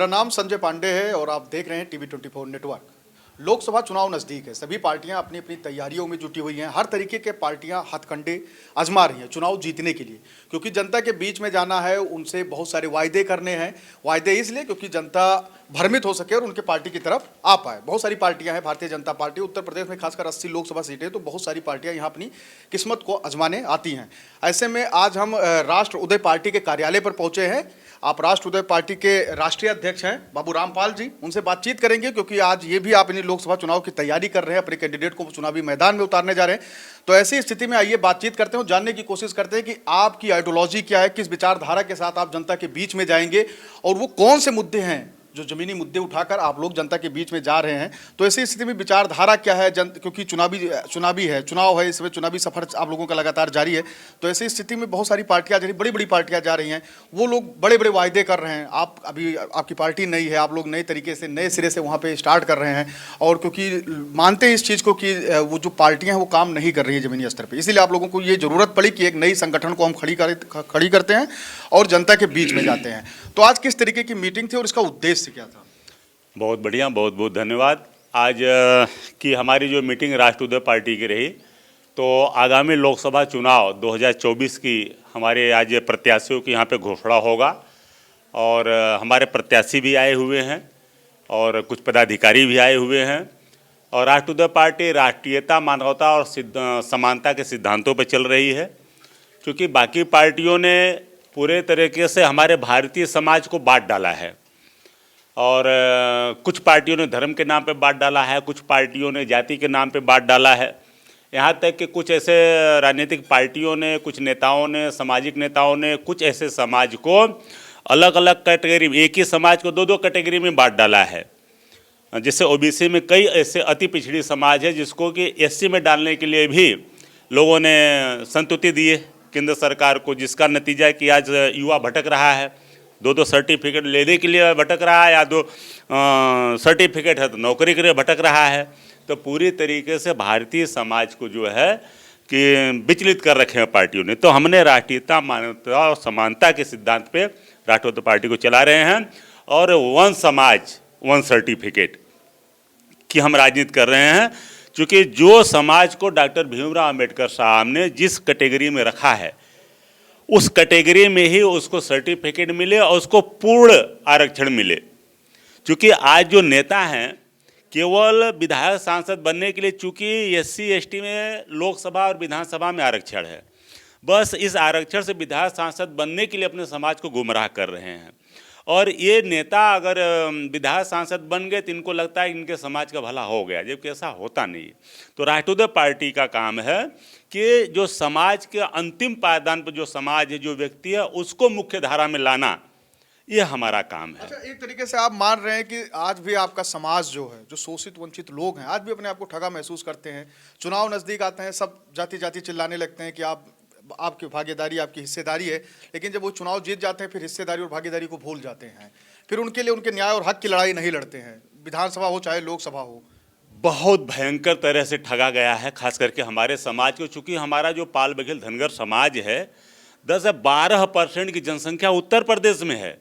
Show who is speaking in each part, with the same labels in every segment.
Speaker 1: मेरा नाम संजय पांडे है और आप देख रहे हैं TV24 नेटवर्क। लोकसभा चुनाव नज़दीक है, सभी पार्टियां अपनी अपनी तैयारियों में जुटी हुई हैं। हर तरीके के पार्टियां हथकंडे आजमा रही हैं चुनाव जीतने के लिए, क्योंकि जनता के बीच में जाना है, उनसे बहुत सारे वायदे करने हैं। वायदे इसलिए क्योंकि जनता भ्रमित हो सके और उनके पार्टी की तरफ आ पाए। बहुत सारी पार्टियां हैं, भारतीय जनता पार्टी उत्तर प्रदेश में खासकर 80 लोकसभा सीटें, तो बहुत सारी पार्टियां यहाँ अपनी किस्मत को आजमाने आती हैं। ऐसे में आज हम राष्ट्र उदय पार्टी के कार्यालय पर पहुंचे हैं। आप राष्ट्र उदय पार्टी के राष्ट्रीय अध्यक्ष हैं बाबू रामपाल जी, उनसे बातचीत करेंगे, क्योंकि आज ये भी आप इन लोकसभा चुनाव की तैयारी कर रहे हैं, अपने कैंडिडेट को चुनावी मैदान में उतारने जा रहे हैं। तो ऐसी स्थिति में आइए बातचीत करते हैं, जानने की कोशिश करते हैं कि आपकी आइडियोलॉजी क्या है, किस विचारधारा के साथ आप जनता के बीच में जाएंगे और वो कौन से मुद्दे हैं जो जमीनी मुद्दे उठाकर आप लोग जनता के बीच में जा रहे हैं। तो ऐसी स्थिति में विचारधारा क्या है, क्योंकि चुनाव है, इसमें चुनावी सफर आप लोगों का लगातार जारी है। तो ऐसी स्थिति में बहुत सारी पार्टियां जा रही, बड़ी बड़ी पार्टियां जा रही हैं, वो लोग बड़े बड़े वायदे कर रहे हैं। आप अभी आपकी पार्टी नई है, आप लोग नए तरीके से नए सिरे से वहाँ पर स्टार्ट कर रहे हैं, और क्योंकि मानते हैं इस चीज़ को कि वो जो पार्टियाँ हैं वो काम नहीं कर रही है ज़मीनी स्तर पर, इसीलिए आप लोगों को ये ज़रूरत पड़ी कि एक नई संगठन को हम खड़ी करते हैं और जनता के बीच में जाते हैं। तो आज किस तरीके की मीटिंग थी और इसका उद्देश्य क्या था?
Speaker 2: बहुत बढ़िया, बहुत बहुत धन्यवाद। आज की हमारी जो मीटिंग राष्ट्र उदय पार्टी की रही, तो आगामी लोकसभा चुनाव 2024 की हमारे आज प्रत्याशियों की यहाँ पे घोषणा होगा, और हमारे प्रत्याशी भी आए हुए हैं और कुछ पदाधिकारी भी आए हुए हैं। और राष्ट्र उदय पार्टी राष्ट्रीयता, मानवता और समानता के सिद्धांतों पर चल रही है, क्योंकि बाकी पार्टियों ने पूरे तरीके से हमारे भारतीय समाज को बांट डाला है, और कुछ पार्टियों ने धर्म के नाम पे बांट डाला है, कुछ पार्टियों ने जाति के नाम पे बांट डाला है। यहाँ तक कि कुछ ऐसे राजनीतिक पार्टियों ने, कुछ नेताओं ने, सामाजिक नेताओं ने कुछ ऐसे समाज को अलग अलग कैटेगरी, एक ही समाज को दो दो कैटेगरी में बांट डाला है। जैसे ओबीसी में कई ऐसे अति पिछड़ी समाज है जिसको कि एससी में डालने के लिए भी लोगों ने संतुष्टि दी है केंद्र सरकार को, जिसका नतीजा कि आज युवा भटक रहा है, दो सर्टिफिकेट लेने के लिए भटक रहा है, या दो सर्टिफिकेट है तो नौकरी के लिए भटक रहा है। तो पूरी तरीके से भारतीय समाज को जो है कि विचलित कर रखे हैं पार्टियों ने। तो हमने राष्ट्रीयता, मानवता और समानता के सिद्धांत पे राष्ट्रीय पार्टी को चला रहे हैं, और वन समाज वन सर्टिफिकेट की हम राजनीति कर रहे हैं, क्योंकि जो समाज को डॉक्टर भीमराव अम्बेडकर साहब ने जिस कैटेगरी में रखा है, उस कैटेगरी में ही उसको सर्टिफिकेट मिले और उसको पूर्ण आरक्षण मिले। क्योंकि आज जो नेता हैं केवल विधायक सांसद बनने के लिए, चूँकि SC ST में लोकसभा और विधानसभा में आरक्षण है, बस इस आरक्षण से विधायक सांसद बनने के लिए अपने समाज को गुमराह कर रहे हैं। और ये नेता अगर विधायक सांसद बन गए तो इनको लगता है इनके समाज का भला हो गया, जबकि ऐसा होता नहीं। तो राष्ट्रीय पार्टी का काम है कि जो समाज के अंतिम पायदान पर जो समाज है, जो व्यक्ति है, उसको मुख्य धारा में लाना, ये हमारा काम है।
Speaker 1: अच्छा, एक तरीके से आप मान रहे हैं कि आज भी आपका समाज जो है, जो शोषित वंचित लोग हैं, आज भी अपने आप को ठगा महसूस करते हैं। चुनाव नज़दीक आते हैं, सब जाति जाति चिल्लाने लगते हैं कि आपकी भागीदारी, आपकी हिस्सेदारी है, लेकिन जब वो चुनाव जीत जाते हैं फिर हिस्सेदारी और भागीदारी को भूल जाते हैं, फिर उनके लिए उनके न्याय और हक की लड़ाई नहीं लड़ते हैं, विधानसभा हो चाहे लोकसभा हो।
Speaker 2: बहुत भयंकर तरह से ठगा गया है, खास करके हमारे समाज को। चूँकि हमारा जो पाल बघेल धनगर समाज है, 10 से 12% की जनसंख्या उत्तर प्रदेश में है।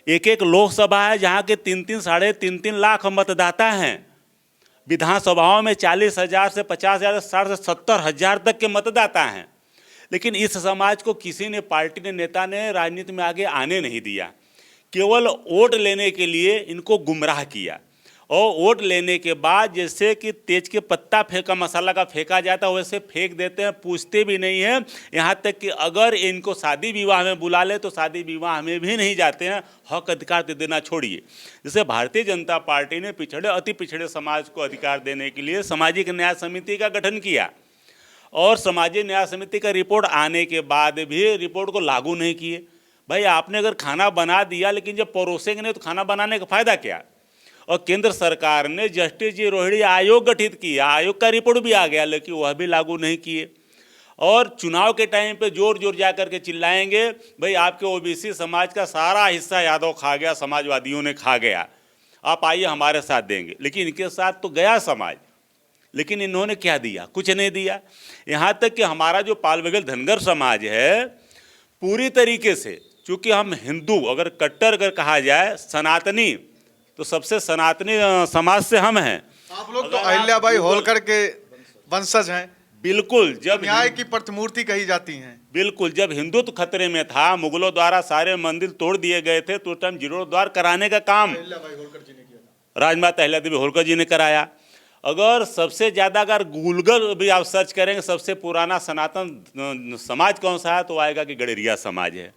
Speaker 2: एक लोकसभा है जहाँ के 3-3, साढ़े 3-3 लाख मतदाता हैं। विधानसभाओं में 40,000 से 50,000, 60 से 70,000 तक के मतदाता हैं। लेकिन इस समाज को किसी ने, पार्टी ने, नेता ने राजनीति में आगे आने नहीं दिया। केवल वोट लेने के लिए इनको गुमराह किया, और वोट लेने के बाद जैसे कि तेज के पत्ता फेंका, मसाला का फेंका जाता है, वैसे फेंक देते हैं, पूछते भी नहीं हैं। यहाँ तक कि अगर इनको शादी विवाह में बुला ले तो शादी विवाह में भी नहीं जाते हैं, हक अधिकार दे देना छोड़िए। जैसे भारतीय जनता पार्टी ने पिछड़े, अति पिछड़े समाज को अधिकार देने के लिए सामाजिक न्याय समिति का गठन किया, और सामाजिक न्याय समिति का रिपोर्ट आने के बाद भी रिपोर्ट को लागू नहीं किए। भाई, आपने अगर खाना बना दिया लेकिन जब परोसेंगे नहीं तो खाना बनाने का फ़ायदा क्या? और केंद्र सरकार ने जस्टिस जी रोहिणी आयोग गठित किया, आयोग का रिपोर्ट भी आ गया, लेकिन वह भी लागू नहीं किए। और चुनाव के टाइम पे जोर जोर जा करके चिल्लाएंगे, भाई आपके ओबीसी समाज का सारा हिस्सा यादव खा गया, समाजवादियों ने खा गया, आप आइए हमारे साथ देंगे। लेकिन इनके साथ तो गया समाज, लेकिन इन्होंने क्या दिया? कुछ नहीं दिया। यहाँ तक कि हमारा जो पाल बघेल धनगर समाज है, पूरी तरीके से चूँकि हम हिंदू अगर कट्टर अगर कहा जाए सनातनी, तो सबसे सनातनी समाज से हम हैं।
Speaker 1: आप लोग तो अहिल्याबाई होलकर के वंशज हैं।
Speaker 2: बिल्कुल, जब
Speaker 1: न्याय की प्रतिमूर्ति कही जाती हैं।
Speaker 2: बिल्कुल, जब हिंदुत्व खतरे में था, मुगलों द्वारा सारे मंदिर तोड़ दिए गए थे, तो उस टाइम जीर्णोद्धार कराने का काम
Speaker 1: अहिल्याबाई होलकर जी ने किया था।
Speaker 2: राजमाता अहिल्यादेवी होलकर जी ने कराया। अगर सबसे ज़्यादा अगर गूगल भी आप सर्च करेंगे सबसे पुराना सनातन समाज कौन सा है, तो आएगा कि गडेरिया समाज है।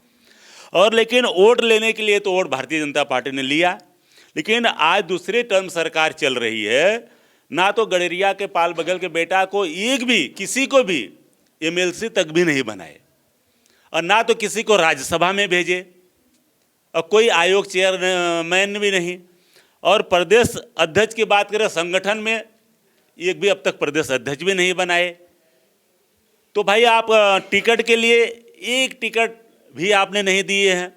Speaker 2: और लेकिन वोट लेने के लिए तो वोट भारतीय जनता पार्टी ने लिया, लेकिन आज दूसरे टर्म सरकार चल रही है, ना तो गडेरिया के पाल बगल के बेटा को एक भी किसी को भी एमएलसी तक भी नहीं बनाए, और ना तो किसी को राज्यसभा में भेजे, और कोई आयोग चेयरमैन भी नहीं। और प्रदेश अध्यक्ष की बात करें, संगठन में एक भी अब तक प्रदेश अध्यक्ष भी नहीं बनाए। तो भाई आप टिकट के लिए एक टिकट भी आपने नहीं दिए हैं,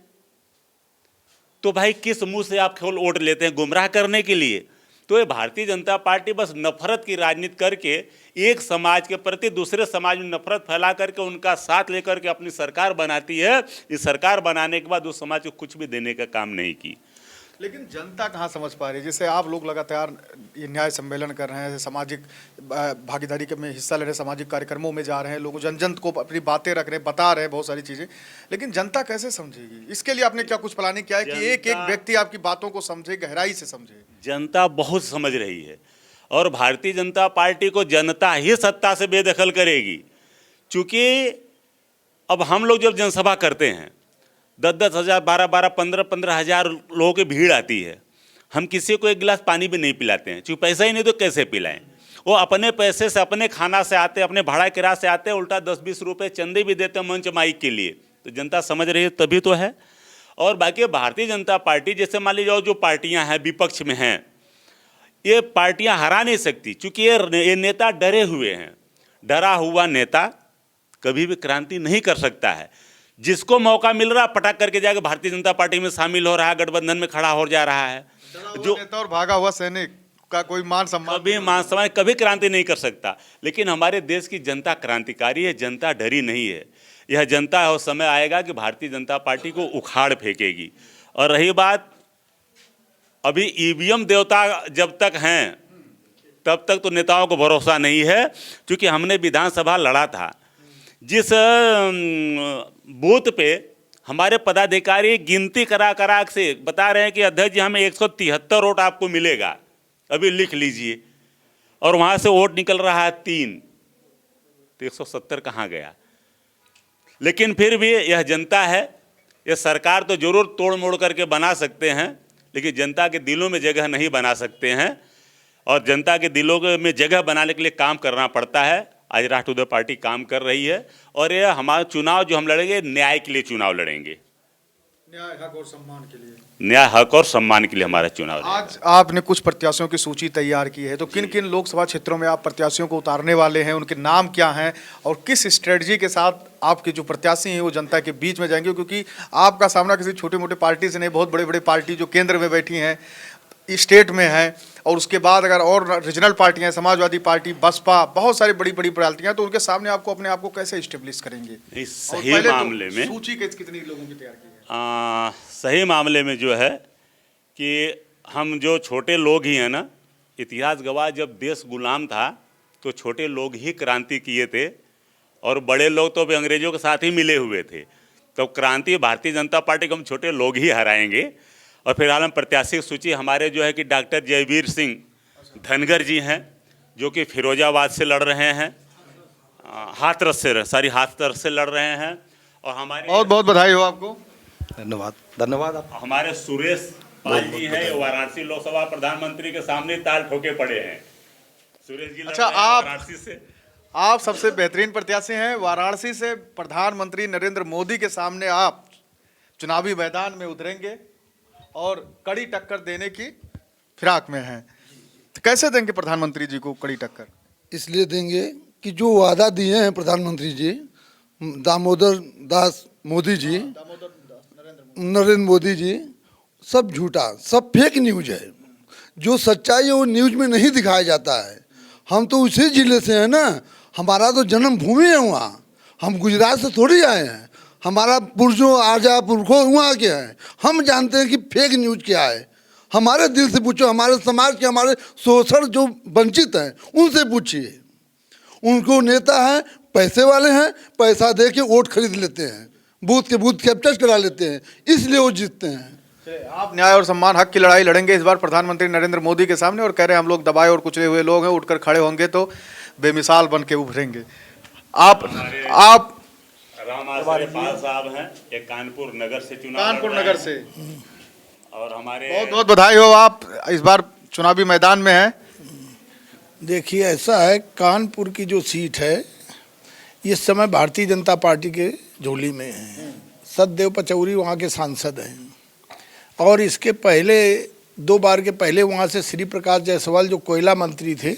Speaker 2: तो भाई किस मुंह से आप केवल वोट लेते हैं? गुमराह करने के लिए। तो ये भारतीय जनता पार्टी बस नफरत की राजनीति करके एक समाज के प्रति दूसरे समाज में नफरत फैला करके उनका साथ लेकर के अपनी सरकार बनाती है। इस सरकार बनाने के बाद उस समाज को कुछ भी देने का काम नहीं की।
Speaker 1: लेकिन जनता कहाँ समझ पा रही है? जैसे आप लोग लगातार ये न्याय सम्मेलन कर रहे हैं, सामाजिक भागीदारी के में हिस्सा ले रहे हैं, सामाजिक कार्यक्रमों में जा रहे हैं, लोग जन को अपनी बातें रख रहे हैं, बता रहे हैं बहुत सारी चीज़ें, लेकिन जनता कैसे समझेगी? इसके लिए आपने क्या कुछ प्लानिंग किया है कि एक एक व्यक्ति आपकी बातों को समझे, गहराई से समझे?
Speaker 2: जनता बहुत समझ रही है, और भारतीय जनता पार्टी को जनता ही सत्ता से बेदखल करेगी। चूँकि अब हम लोग जब जनसभा करते हैं, 10-10 हज़ार, 12-12, 15-15 हज़ार लोगों की भीड़ आती है, हम किसी को एक गिलास पानी भी नहीं पिलाते हैं, क्योंकि पैसा ही नहीं तो कैसे पिलाएं? वो अपने पैसे से, अपने खाना से आते, अपने भाड़ा किराया से आते, उल्टा 10-20 रुपये चंदे भी देते हैं मंच माइक के लिए। तो जनता समझ रही है, तभी तो है। और बाकी भारतीय जनता पार्टी, जैसे मान लीजिए जो पार्टियाँ हैं विपक्ष में हैं, ये पार्टियाँ हरा नहीं सकती, चूँकि ये नेता डरे हुए हैं। डरा हुआ नेता कभी भी क्रांति नहीं कर सकता है। जिसको मौका मिल रहा पटक करके जाके भारतीय जनता पार्टी में शामिल हो रहा है, गठबंधन में खड़ा हो जा रहा है।
Speaker 1: जो नेता और भागा हुआ सैनिक का कोई मान सम्मान
Speaker 2: कभी क्रांति नहीं कर सकता। लेकिन हमारे देश की जनता क्रांतिकारी है, जनता डरी नहीं है। यह जनता है, उस समय आएगा कि भारतीय जनता पार्टी को उखाड़ फेंकेगी। और रही बात, अभी ईवीएम देवता जब तक हैं तब तक तो नेताओं को भरोसा नहीं है, क्योंकि हमने विधानसभा लड़ा था, जिस बूथ पे हमारे पदाधिकारी गिनती करा करा से बता रहे हैं कि अध्यक्ष जी हमें 173 वोट आपको मिलेगा, अभी लिख लीजिए, और वहाँ से वोट निकल रहा है 3, तो 170 कहाँ गया? लेकिन फिर भी यह जनता है, यह सरकार तो जरूर तोड़ मोड़ करके बना सकते हैं, लेकिन जनता के दिलों में जगह नहीं बना सकते हैं, और जनता के दिलों में जगह बनाने के लिए काम करना पड़ता है। आज राष्ट्रवादी पार्टी काम कर रही है, और यह हमारा चुनाव जो हम लड़ेंगे, न्याय के लिए चुनाव लड़ेंगे,
Speaker 1: न्याय, हक और सम्मान के लिए।
Speaker 2: न्याय, हक और सम्मान के लिए हमारा चुनाव।
Speaker 1: आज आपने कुछ प्रत्याशियों की सूची तैयार की है, तो किन किन लोकसभा क्षेत्रों में आप प्रत्याशियों को उतारने वाले हैं? उनके नाम क्या हैं, और किस स्ट्रेटजी के साथ आपके जो प्रत्याशी हैं वो जनता के बीच में जाएंगे? क्योंकि आपका सामना किसी छोटे मोटे पार्टी से नहीं, बहुत बड़े बड़े पार्टी जो केंद्र में बैठी हैं, स्टेट में है, और उसके बाद अगर और रीजनल पार्टियां, समाजवादी पार्टी, बसपा, बहुत सारी बड़ी बड़ी पार्टियां, तो उनके सामने आपको अपने आप को कैसे इस्टेब्लिश करेंगे?
Speaker 2: इस सही मामले में
Speaker 1: सूची कितनी लोगों की तैयार की है?
Speaker 2: सही मामले में जो है कि हम जो छोटे लोग ही हैं ना, इतिहास गवाह, जब देश गुलाम था तो छोटे लोग ही क्रांति किए थे, और बड़े लोग तो भी अंग्रेजों के साथ ही मिले हुए थे। तो क्रांति भारतीय जनता पार्टी को हम छोटे लोग ही हराएंगे। और फिलहाल हम प्रत्याशी की सूची हमारे जो है कि डॉक्टर जयवीर सिंह धनगर जी हैं, जो कि फिरोजाबाद से लड़ रहे हैं, हाथरस से लड़ रहे हैं। और हमारे
Speaker 1: बहुत बहुत बधाई हो आपको।
Speaker 3: धन्यवाद, धन्यवाद। आप
Speaker 2: हमारे सुरेश पाल जी हैं, वाराणसी लोकसभा प्रधानमंत्री के सामने ताल ठोके पड़े हैं। सुरेश जी
Speaker 1: अच्छा,
Speaker 2: वाराणसी से
Speaker 1: आप सबसे बेहतरीन प्रत्याशी हैं। वाराणसी से प्रधानमंत्री नरेंद्र मोदी के सामने आप चुनावी मैदान में उतरेंगे और कड़ी टक्कर देने की फिराक में हैं। तो कैसे देंगे प्रधानमंत्री जी को कड़ी टक्कर?
Speaker 4: इसलिए देंगे कि जो वादा दिए हैं प्रधानमंत्री जी, दामोदर दास मोदी जी, नरेंद्र मोदी जी, सब झूठा, सब फेक न्यूज है। जो सच्चाई है वो न्यूज में नहीं दिखाया जाता है। हम तो उसी जिले से हैं ना, हमारा तो जन्मभूमि है वहाँ, हम गुजरात से थोड़ी आए हैं। हमारा पुरुषों आजा पुरखों वहाँ क्या है, हम जानते हैं कि फेक न्यूज क्या है। हमारे दिल से पूछो, हमारे समाज के, हमारे शोषण जो वंचित हैं उनसे पूछिए। उनको नेता हैं, पैसे वाले हैं, पैसा दे के वोट खरीद लेते हैं, बूथ के बूथ कैप्चर करा लेते हैं, इसलिए वो जीतते हैं।
Speaker 1: आप न्याय और सम्मान हक की लड़ाई लड़ेंगे इस बार प्रधानमंत्री नरेंद्र मोदी के सामने और कह रहे हैं हम लोग दबाए और कुचले हुए लोग हैं, उठकर खड़े होंगे तो बेमिसाल बन के उभरेंगे। आप
Speaker 2: राम आश्रय पाल साहब हैं, एक कानपुर नगर से चुनाव
Speaker 1: कानपुर नगर से,
Speaker 2: और हमारे
Speaker 1: बहुत बहुत बधाई हो, आप इस बार चुनावी मैदान में हैं।
Speaker 5: देखिए ऐसा है, कानपुर की जो सीट है इस समय भारतीय जनता पार्टी के झोली में है। सतदेव पचौरी वहाँ के सांसद हैं और इसके पहले 2 बार के पहले वहाँ से श्री प्रकाश जायसवाल जो कोयला मंत्री थे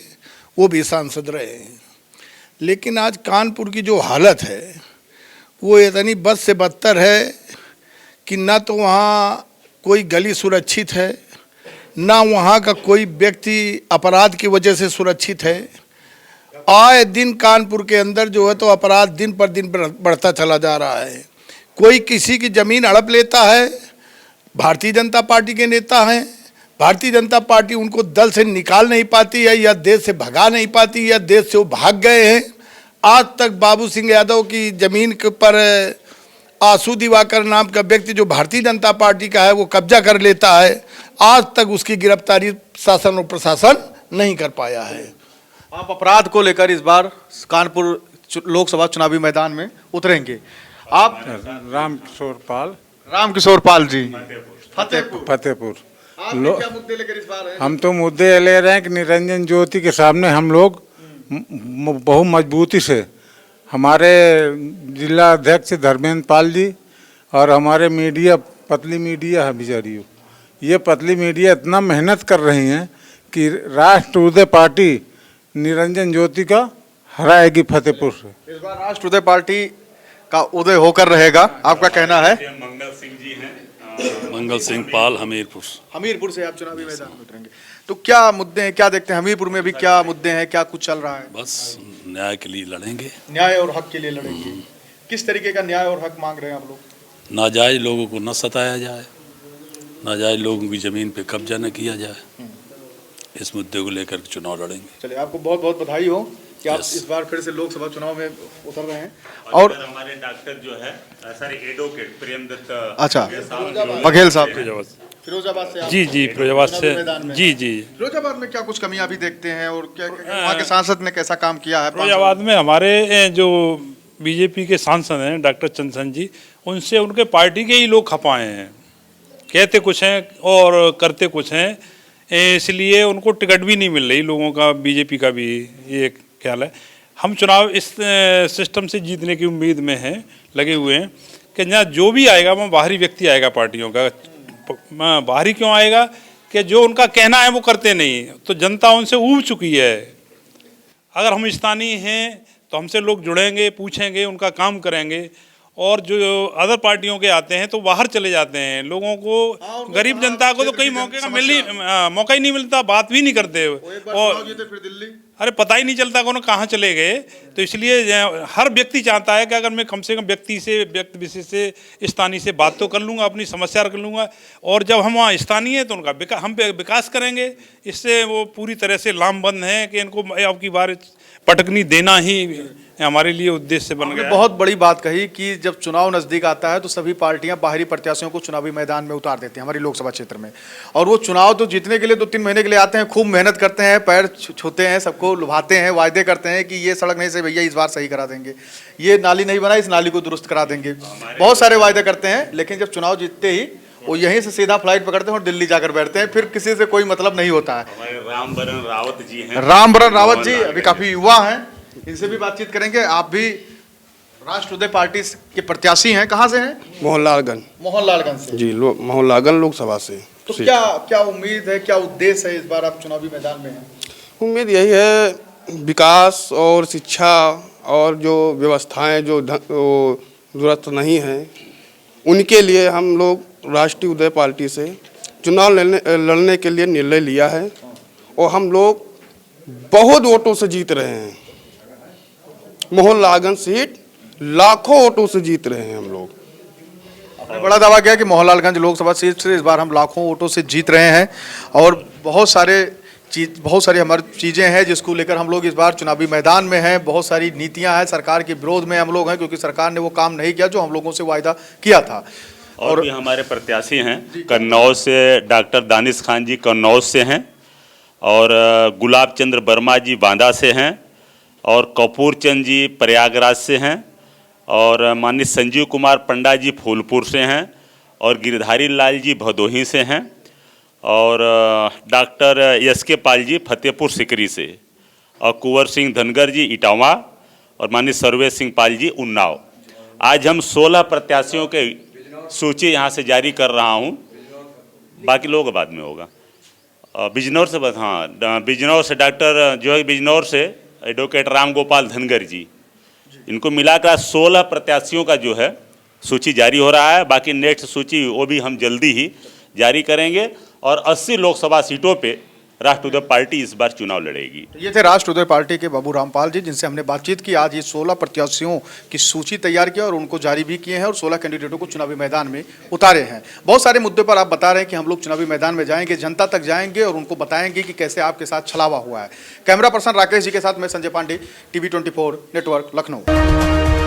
Speaker 5: वो भी सांसद रहे हैं। लेकिन आज कानपुर की जो हालत है वो इतनी बद से बदतर है कि ना तो वहाँ कोई गली सुरक्षित है, ना वहाँ का कोई व्यक्ति अपराध की वजह से सुरक्षित है। आए दिन कानपुर के अंदर जो है तो अपराध दिन पर दिन बढ़ता चला जा रहा है। कोई किसी की ज़मीन हड़प लेता है, भारतीय जनता पार्टी के नेता हैं, भारतीय जनता पार्टी उनको दल से निकाल नहीं पाती है या देश से भगा नहीं पाती या देश से वो भाग गए हैं। आज तक बाबू सिंह यादव की ज़मीन के पर आंसू दिवाकर नाम का व्यक्ति जो भारतीय जनता पार्टी का है वो कब्जा कर लेता है। आज तक उसकी गिरफ्तारी शासन और प्रशासन नहीं कर पाया है।
Speaker 1: आप अपराध को लेकर इस बार कानपुर लोकसभा चुनावी मैदान में उतरेंगे। आप राम किशोर पाल जी,
Speaker 3: फतेहपुर
Speaker 1: आप क्या मुद्दे लेकर इस बार हैं?
Speaker 3: हम तो मुद्दे ले रहे हैं कि निरंजन ज्योति के सामने हम लोग बहुत मजबूती से, हमारे जिला अध्यक्ष धर्मेंद्र पाल जी और हमारे मीडिया, पतली मीडिया है बेचारी, ये पतली मीडिया इतना मेहनत कर रही हैं कि राष्ट्र पार्टी निरंजन ज्योति का हराएगी फतेहपुर से।
Speaker 1: इस बार राष्ट्र पार्टी का उदय होकर रहेगा, आपका कहना है?
Speaker 2: मंगल सिंह जी हैं,
Speaker 6: मंगल सिंह पाल, हमीरपुर
Speaker 1: से आप चुनावी मैदान में उतरेंगे, तो क्या मुद्दे हैं, क्या देखते हैं हमीरपुर में भी क्या मुद्दे हैं, क्या कुछ चल रहा है?
Speaker 6: बस न्याय के लिए लड़ेंगे,
Speaker 1: न्याय और हक के लिए लड़ेंगे। किस तरीके का न्याय और हक मांग रहे हैं आप लोग?
Speaker 6: नाजायज लोगों को न सताया जाए, नाजायज लोगों की ज़मीन पे कब्जा न किया जाए, इस मुद्दे को लेकर चुनाव लड़ेंगे।
Speaker 1: चलिए, आपको बहुत बहुत बधाई हो कि आप इस बार फिर से लोकसभा चुनाव में उतर रहे हैं।
Speaker 2: और हमारे डॉक्टर जो है सॉरी एडवोकेट प्रेमदत्त,
Speaker 1: अच्छा, बघेल साहब फिरोजाबाद से,
Speaker 7: जी फिरोजाबाद से, जी
Speaker 1: फिरोजाबाद में क्या कुछ कमियां भी देखते हैं और क्या वहाँ के सांसद ने कैसा काम किया है?
Speaker 7: फिरोजाबाद में हमारे जो बीजेपी के सांसद हैं डॉक्टर चंदन जी, उनसे उनके पार्टी के ही लोग खपाए हैं, कहते कुछ हैं और करते कुछ हैं, इसलिए उनको टिकट भी नहीं मिल रही लोगों का, बीजेपी का भी ये ख्याल है। हम चुनाव इस सिस्टम से जीतने की उम्मीद में हैं, लगे हुए हैं कि जहाँ जो भी आएगा वहाँ बाहरी व्यक्ति आएगा पार्टियों का। बाहरी क्यों आएगा कि जो उनका कहना है वो करते नहीं, तो जनता उनसे ऊब चुकी है। अगर हम स्थानीय हैं तो हमसे लोग जुड़ेंगे, पूछेंगे, उनका काम करेंगे, और जो अदर पार्टियों के आते हैं तो बाहर चले जाते हैं। लोगों को, गरीब जनता को तो कई मौके का मौका ही नहीं मिलता, बात भी नहीं करते, और अरे पता ही नहीं चलता कौन कहाँ चले गए। तो इसलिए हर व्यक्ति चाहता है कि अगर मैं कम से कम व्यक्ति विशेष से, स्थानीय से बात तो कर लूँगा, अपनी समस्या रख लूँगा, और जब हम वहाँ स्थानीय हैं तो उनका हम विकास करेंगे। इससे वो पूरी तरह से लामबंद हैं कि इनको अब की बार पटकनी देना ही हमारे लिए उद्देश्य बन गया।
Speaker 1: बहुत बड़ी बात कही कि जब चुनाव नज़दीक आता है तो सभी पार्टियां बाहरी प्रत्याशियों को चुनावी मैदान में उतार देती हैं हमारी लोकसभा क्षेत्र में, और वो चुनाव तो जीतने के लिए 2-3 महीने के लिए आते हैं, खूब मेहनत करते हैं, पैर छूते हैं, सबको लुभाते हैं, वायदे करते हैं कि ये सड़क नहीं से भैया इस बार सही करा देंगे, ये नाली नहीं बना इस नाली को दुरुस्त करा देंगे, बहुत सारे वायदे करते हैं। लेकिन जब चुनाव जीतते ही वो यहीं से सीधा फ्लाइट पकड़ते हैं और दिल्ली जाकर बैठते हैं, फिर किसी से कोई मतलब नहीं होता है।
Speaker 2: हमारे रामबरन रावत जी हैं,
Speaker 1: रामबरन रावत जी अभी काफ़ी युवा हैं, इनसे भी बातचीत करेंगे। आप भी राष्ट्र पार्टी के प्रत्याशी हैं, कहाँ से हैं? मोहनलालगंज से
Speaker 8: जी, मोहनलालगंज लोकसभा से।
Speaker 1: तो क्या क्या उम्मीद है, क्या उद्देश्य है इस बार आप चुनावी मैदान में हैं?
Speaker 8: उम्मीद यही है, विकास और शिक्षा और जो व्यवस्थाएं जो जरूरत नहीं है उनके लिए हम लोग राष्ट्रीय उदय पार्टी से चुनाव लड़ने के लिए निर्णय लिया है, और हम लोग बहुत वोटों से जीत रहे हैं। मोहनलालगंज सीट लाखों वोटों से जीत रहे हैं हम लोग।
Speaker 1: आपने बड़ा दावा किया कि मोहनलालगंज लोकसभा सीट से इस बार हम लाखों वोटों से जीत रहे हैं और बहुत सारी हमारी चीज़ें हैं जिसको लेकर हम लोग इस बार चुनावी मैदान में हैं। बहुत सारी नीतियां हैं, सरकार के विरोध में हम लोग हैं क्योंकि सरकार ने वो काम नहीं किया जो हम लोगों से वायदा किया था।
Speaker 2: और भी हमारे प्रत्याशी हैं, कन्नौज से डॉक्टर दानिश खान जी कन्नौज से हैं, और गुलाब चंद्र वर्मा जी बांदा से हैं, और कपूर चंद जी प्रयागराज से हैं, और माननीय संजीव कुमार पंडा जी फूलपुर से हैं, और गिरधारी लाल जी भदोही से हैं, और डॉक्टर एस के पाल जी फतेहपुर सिकरी से, और कुंवर सिंह धनगर जी इटावा, और माननीय सर्वेश सिंह पाल जी उन्नाव। आज हम 16 प्रत्याशियों के सूची यहाँ से जारी कर रहा हूँ, बाकी लोगों का बाद में होगा। बिजनौर से बस, हाँ, बिजनौर से डॉक्टर जो है बिजनौर से एडवोकेट राम गोपाल धनगर जी, इनको मिलाकर 16 प्रत्याशियों का जो है सूची जारी हो रहा है। बाकी नेक्स्ट सूची वो भी हम जल्दी ही जारी करेंगे, और 80 लोकसभा सीटों पे राष्ट्रीय पार्टी इस बार चुनाव लड़ेगी।
Speaker 1: ये थे राष्ट्रीय पार्टी के बाबू रामपाल जी जिनसे हमने बातचीत की। आज ये 16 प्रत्याशियों की सूची तैयार की और उनको जारी भी किए हैं और 16 कैंडिडेटों को चुनावी मैदान में उतारे हैं। बहुत सारे मुद्दे पर आप बता रहे हैं कि हम लोग चुनावी मैदान में जाएंगे, जनता तक जाएंगे और उनको बताएंगे कि कैसे आपके साथ छलावा हुआ है। कैमरा पर्सन राकेश जी के साथ मैं संजय पांडे, TV 24 नेटवर्क, लखनऊ।